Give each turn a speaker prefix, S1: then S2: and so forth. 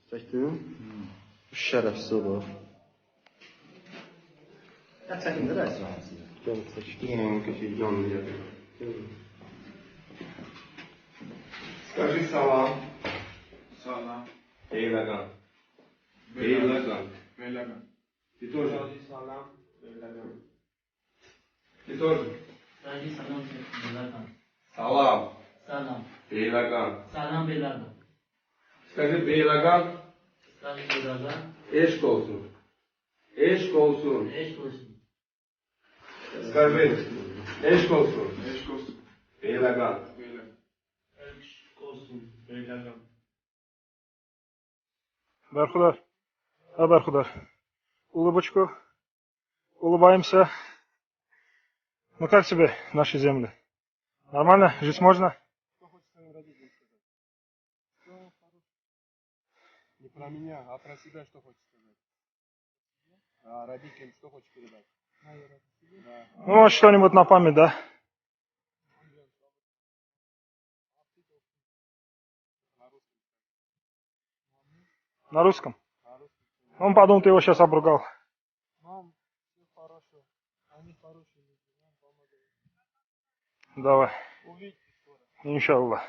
S1: Çektin? Şerefsiz olur.
S2: Ya çekin de reis var.
S1: Gel çek.
S3: Yine köşeyi yanlayacak. Скажи салам.
S4: Салам.
S3: Бейлаган. Бейлаган.
S4: Бейлаган.
S3: Ты тоже.
S4: Салам. Бейлаган.
S3: Ты тоже.
S5: Sadece salam Beylerden.
S3: Салам.
S5: Salam.
S3: Beyлаган.
S5: Salam Beylerden.
S3: Скажи Бейлаган.
S5: Sadece Beylerden.
S3: Eşk olsun. Eşk olsun.
S5: Eş olsun.
S3: Скажи. Eşk olsun.
S4: Eşk olsun.
S3: Beyлаган.
S4: Beyлаган.
S5: Eş olsun. Beylerden.
S6: Бархудар. Бархудар. Улыбочку. Улыбаемся. Ну как тебе наши земли? Нормально? Жить можно?
S7: Что хочешь своим родителям сказать? Все хорошо. Не про меня, а про себя что хочешь сказать? А родителям что хочешь передать? Да.
S6: Ну, вот что-нибудь на память, да? На русском?
S7: На русском.
S6: Он подумал, ты его сейчас обругал.
S7: Мам, все хорошо. Они хорошие люди. Нам помогают.
S6: Давай.
S7: Увидите скоро.
S6: Иншаллах.